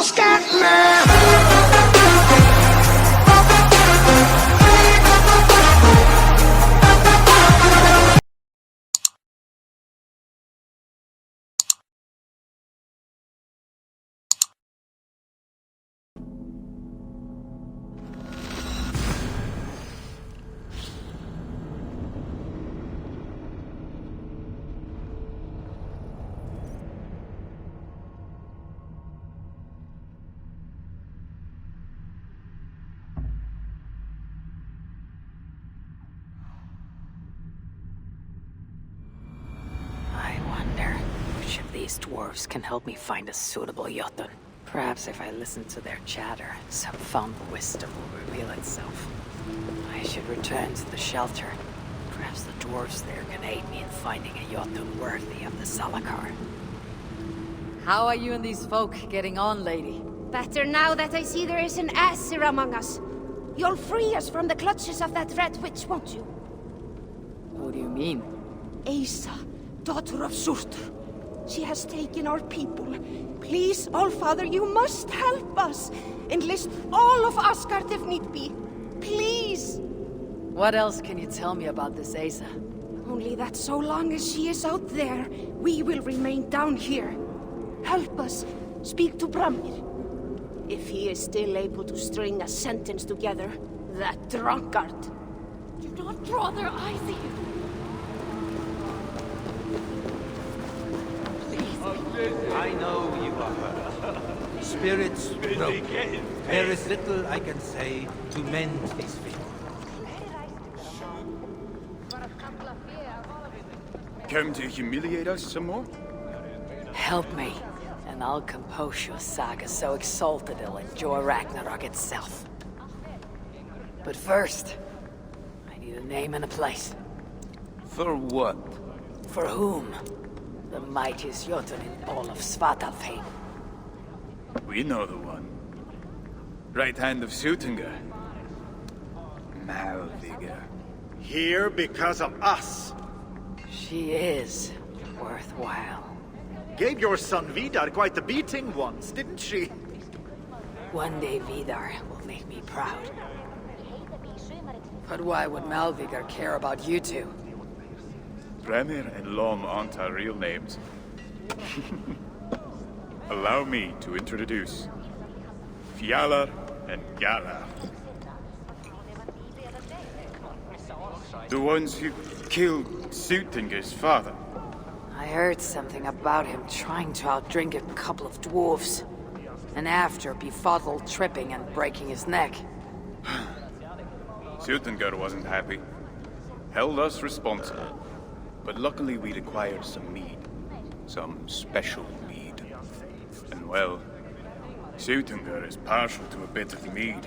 scat man. These dwarves can help me find a suitable Jotun. Perhaps if I listen to their chatter, some found wisdom will reveal itself. I should return to the shelter. Perhaps the dwarves there can aid me in finding a Jotun worthy of the Salakar. How are you and these folk getting on, lady? Better now that I see there is an Aesir among us. You'll free us from the clutches of that red witch, won't you? What do you mean? Asa, daughter of Surtur. She has taken our people. Please, Allfather, you must help us. Enlist all of Asgard if need be. Please! What else can you tell me about this Asa? Only that so long as she is out there, we will remain down here. Help us. Speak to Bramir. If he is still able to string a sentence together, that drunkard. Do not draw their eyes at you. I know you are hurt. Spirits broken. There is little I can say to mend these feet. Come to humiliate us some more? Help me, and I'll compose your saga so exalted it'll enjoy Ragnarok itself. But first, I need a name and a place. For what? For whom? The mightiest Jotun in all of Svartalfheim. We know the one. Right hand of Sutunga. Malviga. Here because of us. She is worthwhile. Gave your son Vidar quite the beating once, didn't she? One day Vidar will make me proud. But why would Malvigar care about you two? Bramir and Lom aren't our real names. Allow me to introduce Fjalar and Galar. The ones who killed Sutinga's father. I heard something about him trying to outdrink a couple of dwarves. And after befuddled tripping and breaking his neck. Sutinga wasn't happy. Held us responsible. But luckily we'd acquired some mead. Some special mead. And well, Sutunga is partial to a bit of mead.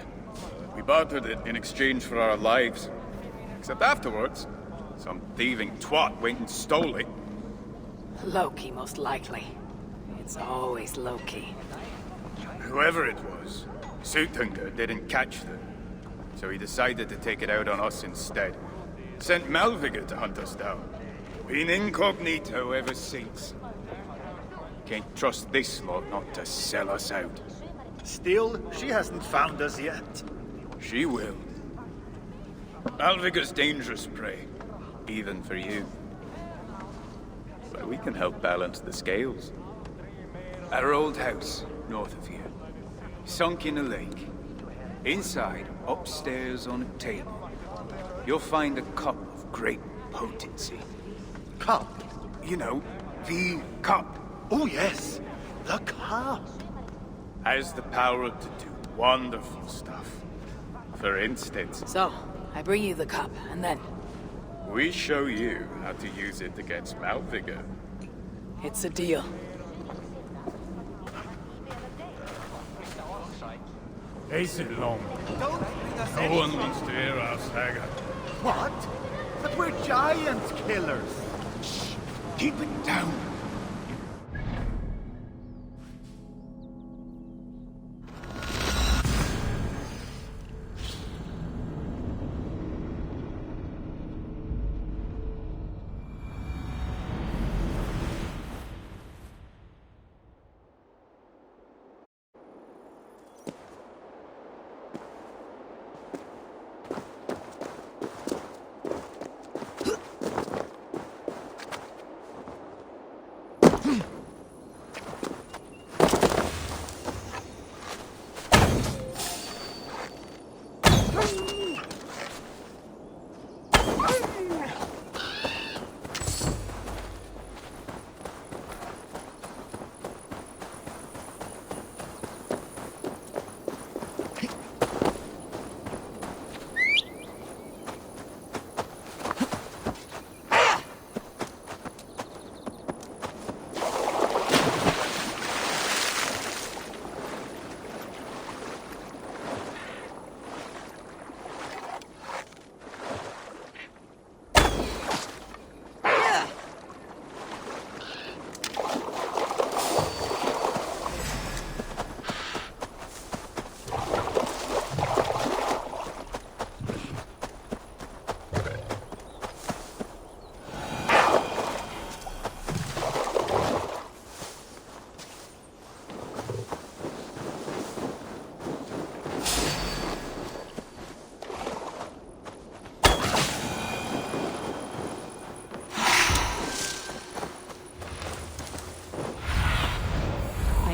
We bartered it in exchange for our lives. Except afterwards, some thieving twat went and stole it. Loki, most likely. It's always Loki. Whoever it was, Sutunga didn't catch them. So he decided to take it out on us instead. Sent Malviga to hunt us down. Been incognito ever since. Can't trust this lot not to sell us out. Still, she hasn't found us yet. She will. Malviga's dangerous prey, even for you. But we can help balance the scales. At our old house, north of here, sunk in a lake. Inside, upstairs on a table, you'll find a cup of great potency. Cup? You know, the cup. Oh yes, the cup. Has the power to do wonderful stuff. For instance, So, I bring you the cup, and then... we show you how to use it against Malviga. It's a deal. Ace it long. No one wants to hear our saga. What? But we're giant killers. Shh! Keep it down.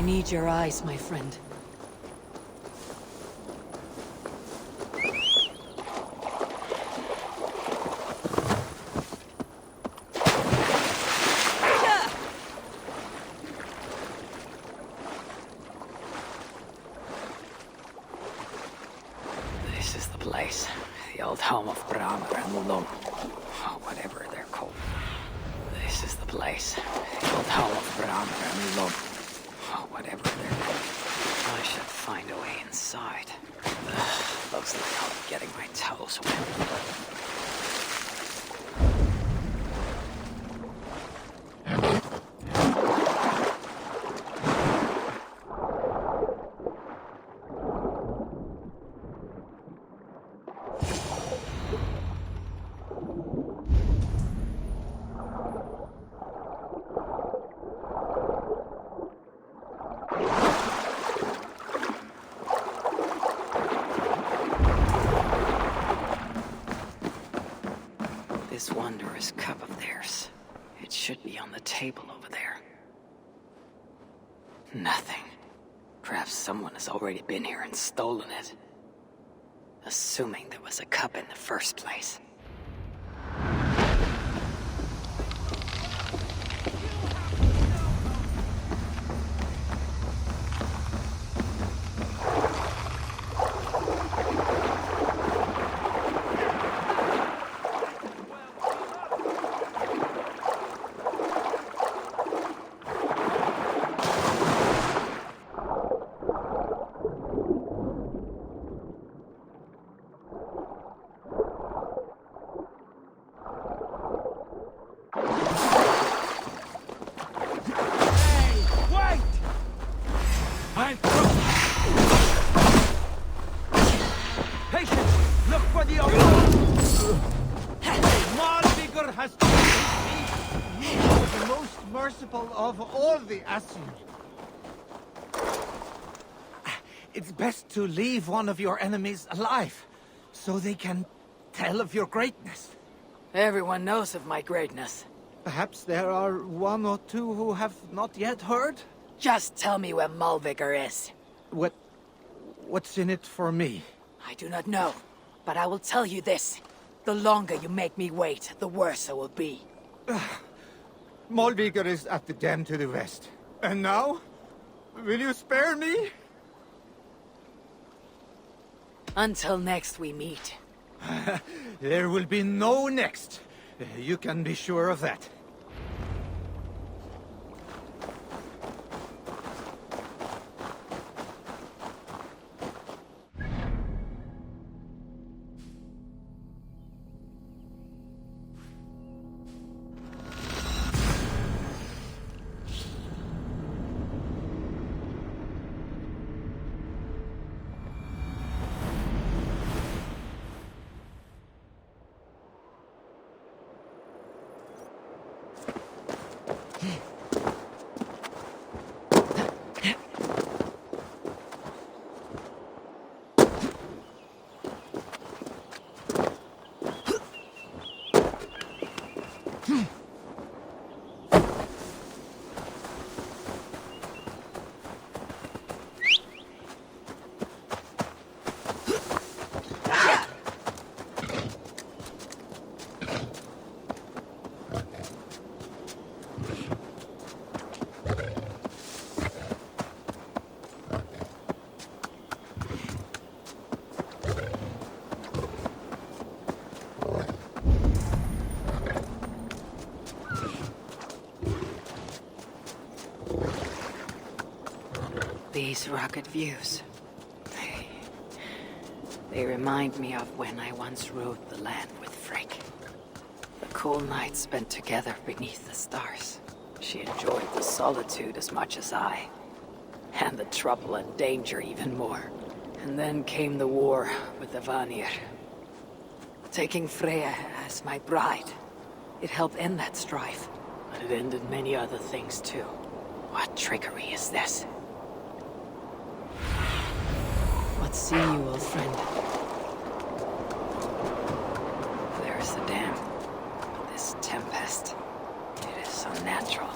need your eyes, my friend. This is the place. The old home of Bramer and Lum. Oh, whatever they're called. This is the place. The old home of Bramer and Lum. Oh, whatever they're called. I should find a way inside. Ugh, looks like I'll be getting my toes wet. This wondrous cup of theirs. It should be on the table over there. Nothing. Perhaps someone has already been here and stolen it. Assuming there was a cup in the first place. Of all the Asir. It's best to leave one of your enemies alive, so they can tell of your greatness. Everyone knows of my greatness. Perhaps there are one or two who have not yet heard? Just tell me where Malvigor is. What's in it for me? I do not know, but I will tell you this. The longer you make me wait, the worse it will be. Malvigor is at the dam to the west. And now? Will you spare me? Until next we meet. There will be no next. You can be sure of that. These rugged views. They remind me of when I once rode the land with Frigg. The cool nights spent together beneath the stars. She enjoyed the solitude as much as I. And the trouble and danger even more. And then came the war with the Vanir. Taking Freya as my bride. It helped end that strife. But it ended many other things too. What trickery is this? What see you, old friend? There's the dam. This tempest. It is unnatural.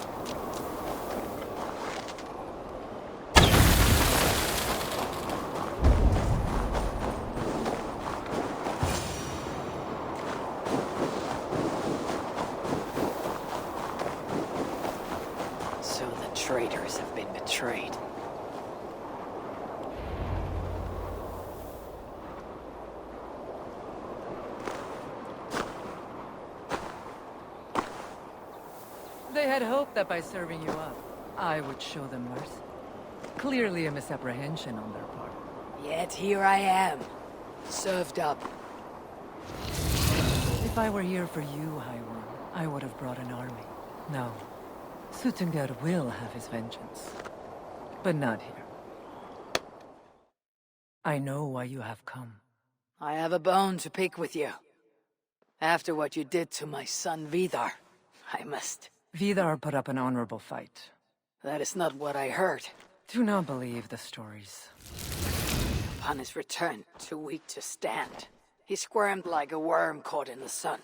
trade. They had hoped that by serving you up, I would show them mercy. Clearly a misapprehension on their part. Yet here I am, served up. If I were here for you, High One, I would have brought an army. No. Suttungr will have his vengeance. But not here. I know why you have come. I have a bone to pick with you. After what you did to my son Vidar, I must... Vidar put up an honorable fight. That is not what I heard. Do not believe the stories. Upon his return, too weak to stand, he squirmed like a worm caught in the sun.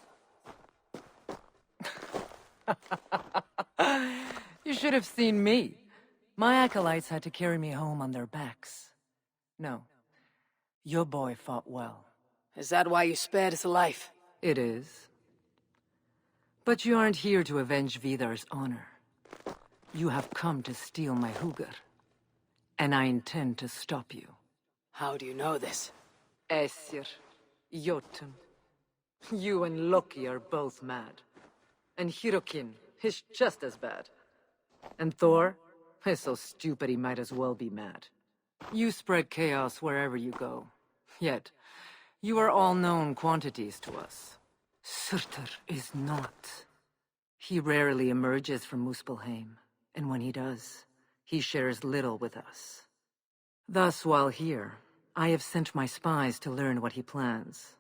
You should have seen me. My acolytes had to carry me home on their backs. No. Your boy fought well. Is that why you spared his life? It is. But you aren't here to avenge Vidar's honor. You have come to steal my Hugr. And I intend to stop you. How do you know this? Aesir, Jotun. You and Loki are both mad. And Hirokin is just as bad. And Thor is so stupid he might as well be mad. You spread chaos wherever you go. Yet, you are all known quantities to us. Surtur is not. He rarely emerges from Muspelheim, and when he does, he shares little with us. Thus, while here, I have sent my spies to learn what he plans,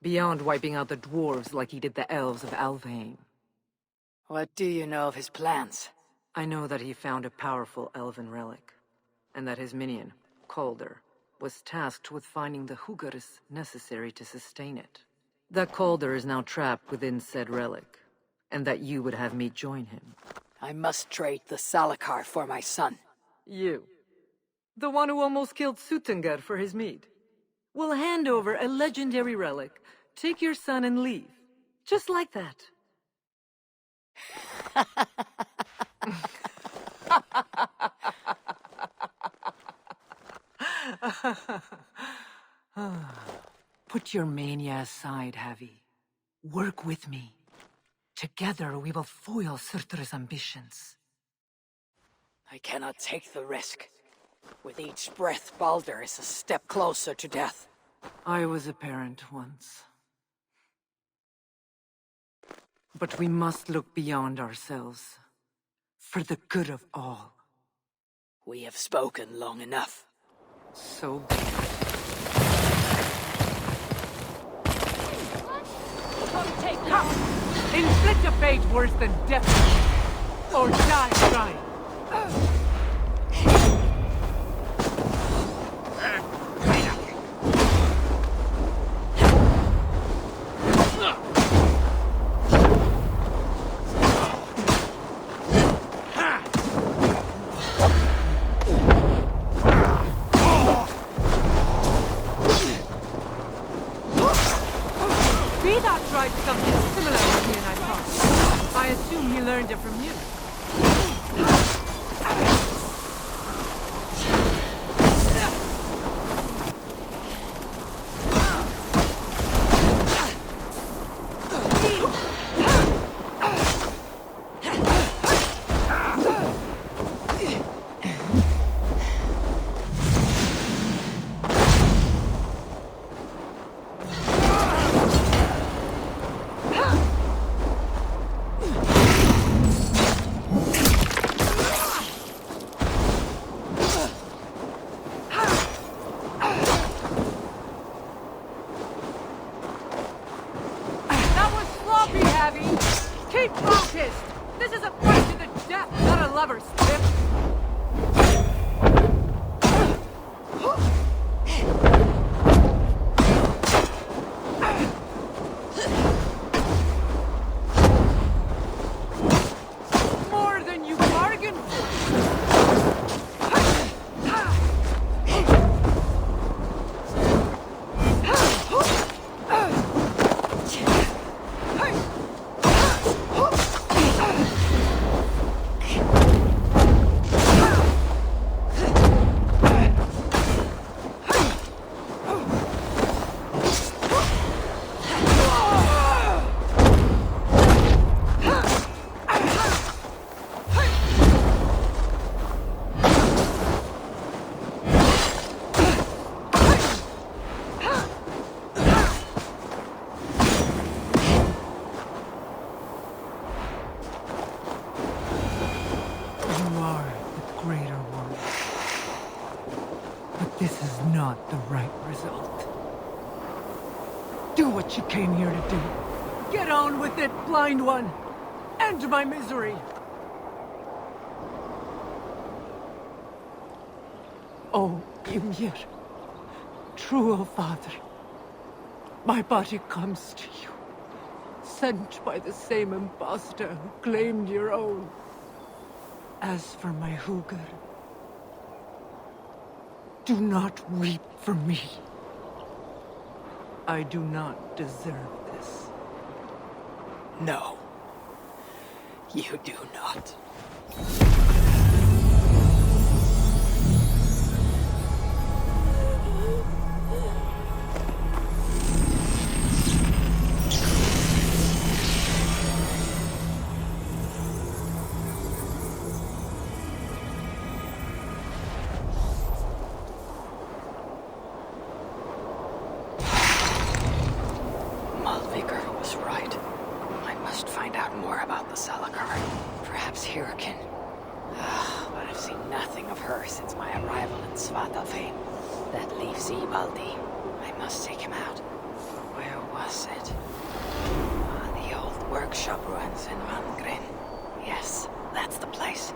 beyond wiping out the dwarves like he did the elves of Alfheim. What do you know of his plans? I know that he found a powerful elven relic, and that his minion, Calder, was tasked with finding the Hugrs necessary to sustain it. That Calder is now trapped within said relic, and that you would have me join him. I must trade the Salakar for my son. You, the one who almost killed Suttungr for his mead, will hand over a legendary relic, take your son and leave. Just like that. Put your mania aside, Havi. Work with me. Together we will foil Surtur's ambitions. I cannot take the risk. With each breath, Baldur is a step closer to death. I was a parent once. But we must look beyond ourselves. For the good of all. We have spoken long enough. So be it. Come! Inflict a fate worse than death! Or die trying! Vidar tried something similar with me and I thought. I assume he learned it from you. Keep focused! This is a fight to the death, not a lover's tip! More than you bargained for! This is not the right result. Do what you came here to do. Get on with it, blind one! End my misery! Oh, Ymir. True, O Father. My body comes to you. Sent by the same impostor who claimed your own. As for my Hugr, do not weep for me. I do not deserve this. No. You do not. Malviker was right. I must find out more about the Salakar. Perhaps Hyrkin. But I've seen nothing of her since my arrival in Svartalfheim. That leaves Ivaldi. I must take him out. Where was it? The old workshop ruins in Rangren. Yes, that's the place.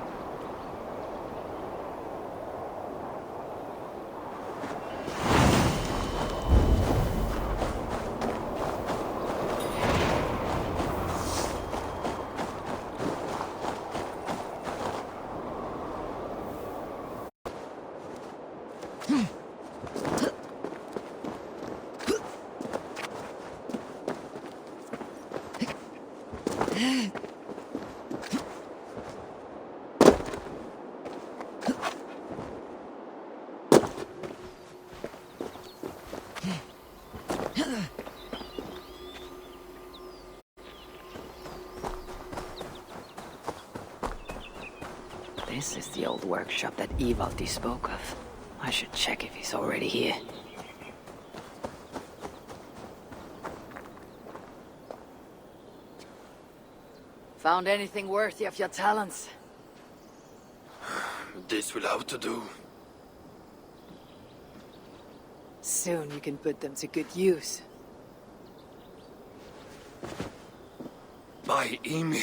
This is the old workshop that Ivaldi spoke of. I should check if he's already here. Found anything worthy of your talents? This will have to do. Soon you can put them to good use. By Ymir,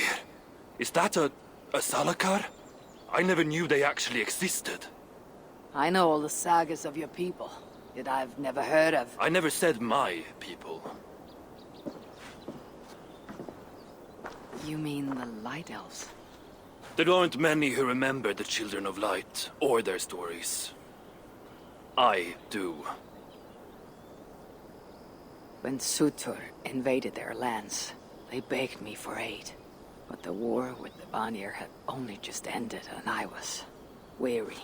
is that a Salakar? I never knew they actually existed. I know all the sagas of your people, yet I've never heard of... I never said my people. You mean the Light Elves? There aren't many who remember the Children of Light, or their stories. I do. When Sutur invaded their lands, they begged me for aid. But the war with the Vanir had only just ended, and I was weary.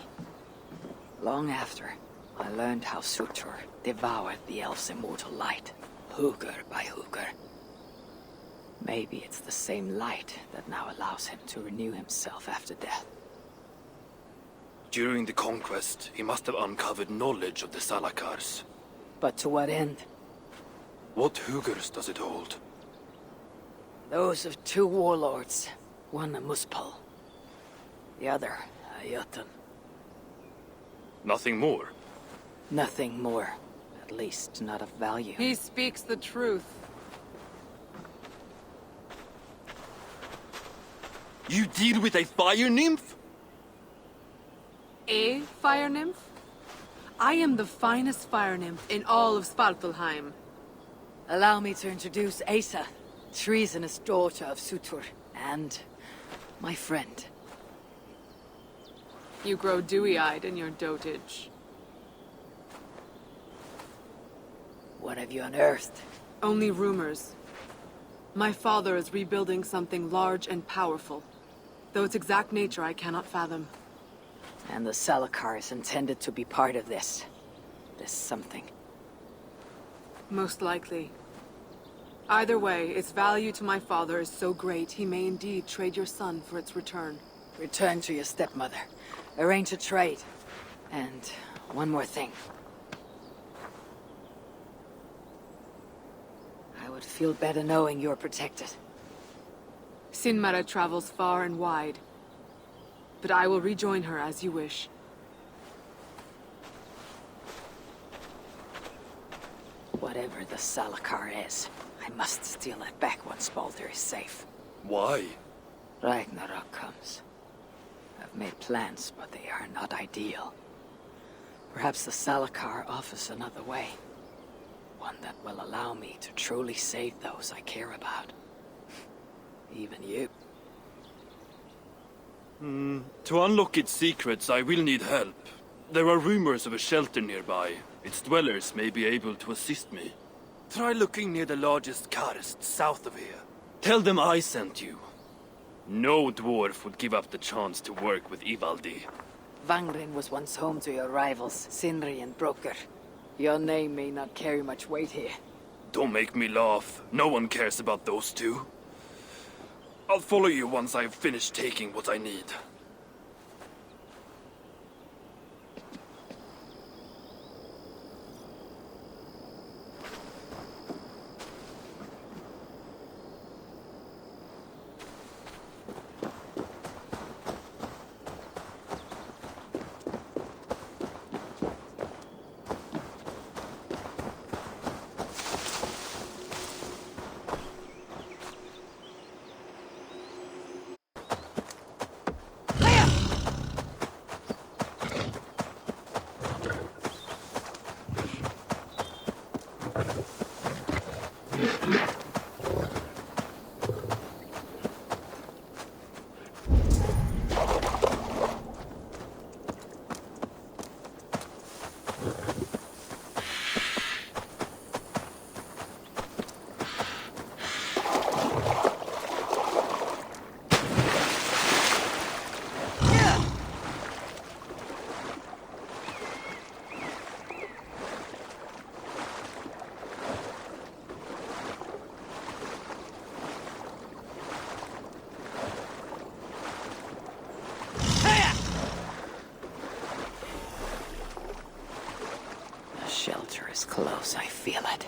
Long after, I learned how Sutur devoured the elves' immortal light, Hugr by Hugr. Maybe it's the same light that now allows him to renew himself after death. During the conquest, he must have uncovered knowledge of the Salakars. But to what end? What Hugrs does it hold? Those of two warlords. One a Muspel. The other a Jotun. Nothing more? Nothing more. At least not of value. He speaks the truth. You deal with a fire nymph? A fire nymph? I am the finest fire nymph in all of Svartalfheim. Allow me to introduce Asa, treasonous daughter of Sutur, and my friend. You grow dewy-eyed in your dotage. What have you unearthed? Only rumors. My father is rebuilding something large and powerful, though its exact nature I cannot fathom. And the Salakar is intended to be part of this. This something. Most likely. Either way, its value to my father is so great he may indeed trade your son for its return. Return to your stepmother. Arrange a trade. And one more thing. I would feel better knowing you're protected. Sinmara travels far and wide, but I will rejoin her as you wish. Whatever the Salakar is, I must steal it back once Baldur is safe. Why? Ragnarok comes. I've made plans, but they are not ideal. Perhaps the Salakar offers another way. One that will allow me to truly save those I care about. Even you. To unlock its secrets, I will need help. There are rumors of a shelter nearby. Its dwellers may be able to assist me. Try looking near the largest karst south of here. Tell them I sent you. No dwarf would give up the chance to work with Ivaldi. Vangren was once home to your rivals, Sindri and Broker. Your name may not carry much weight here. Don't make me laugh. No one cares about those two. I'll follow you once I've finished taking what I need. The shelter is close, I feel it.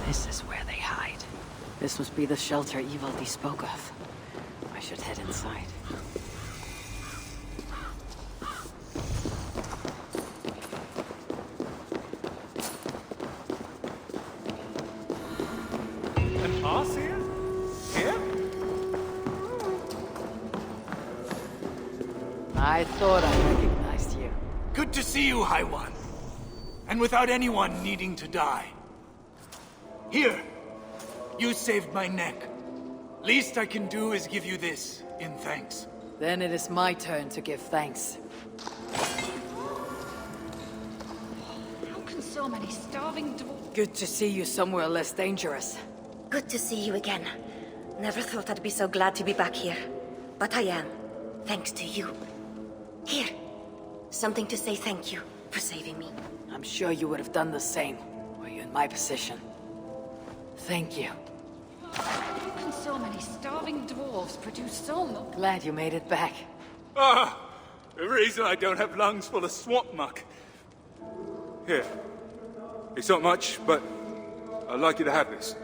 This is where they hide. This must be the shelter Ivaldi spoke of. I should head inside. An Arthur? Here? I thought I recognized you. Good to see you, High One. And without anyone needing to die. Here, you saved my neck. Least I can do is give you this in thanks. Then it is my turn to give thanks. How can so many starving dwarves... Good to see you somewhere less dangerous. Good to see you again. Never thought I'd be so glad to be back here. But I am, thanks to you. Here, something to say thank you for saving me. I'm sure you would have done the same, were you in my position. Thank you. How can so many starving dwarves produce so much? Glad you made it back. Ah, the reason I don't have lungs full of swamp muck. Here. It's not much, but I'd like you to have this.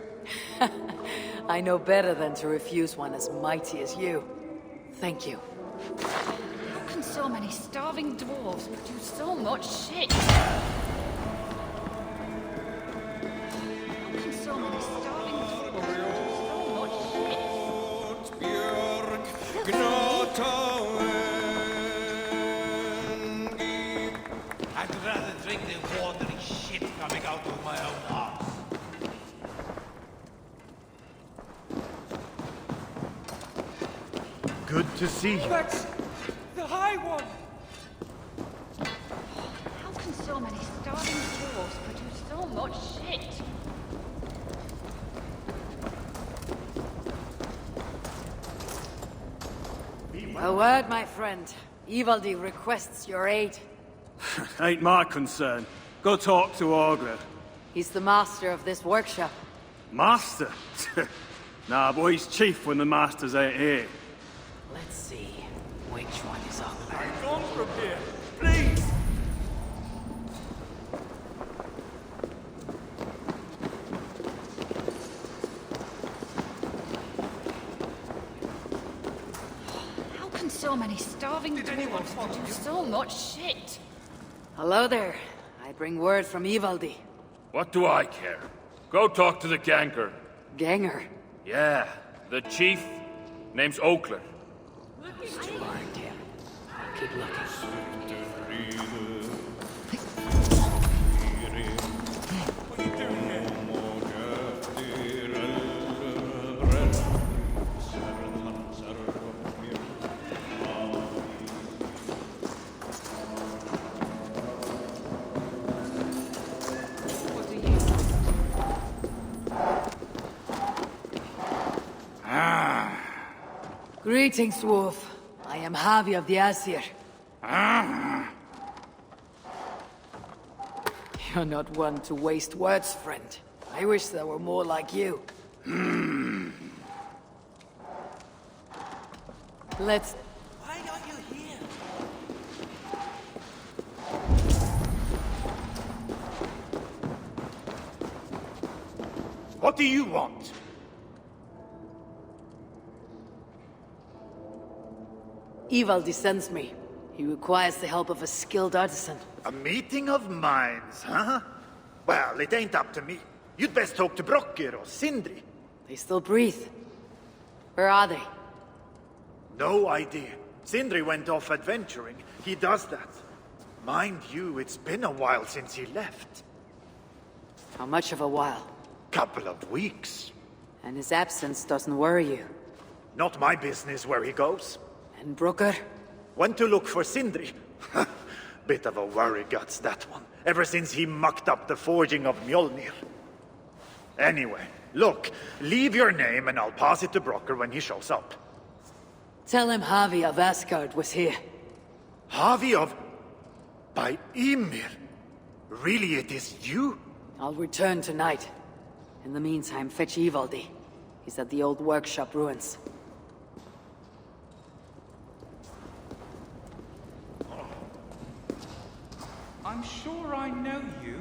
I know better than to refuse one as mighty as you. Thank you. How can so so many starving dwarves produce so much shit? How can so many starving dwarves produce so much I'd rather drink the watery shit coming out of my own arse. Good to see you. That's the High One! How can so many starving dwarves produce so much shit? A word, my friend. Ivaldi requests your aid. Ain't my concern. Go talk to Augur. He's the master of this workshop. Master? Nah, boy, he's chief when the masters ain't here. Let's see. Which one is Augur? I'm gone from here. Please! How can so many starving dwarves produce so much shit? Hello there. I bring word from Ivaldi. What do I care? Go talk to the ganker. Ganger. Yeah, the chief. Name's Oakler. You aren't him. Keep looking. Greetings, dwarf. I am Javi of the Aesir. You're not one to waste words, friend. I wish there were more like you. Let's... Why are you here? What do you want? Ivaldi sends me. He requires the help of a skilled artisan. A meeting of minds, huh? Well, it ain't up to me. You'd best talk to Brokkr or Sindri. They still breathe. Where are they? No idea. Sindri went off adventuring. He does that. Mind you, it's been a while since he left. How much of a while? Couple of weeks. And his absence doesn't worry you. Not my business where he goes. And Brooker? Went to look for Sindri. Bit of a worry guts, that one. Ever since he mucked up the forging of Mjolnir. Anyway, look, leave your name and I'll pass it to Brokkr when he shows up. Tell him Javi of Asgard was here. Javi of... by Ymir? Really, it is you? I'll return tonight. In the meantime, fetch Ivaldi. He's at the old workshop ruins. I'm sure I know you.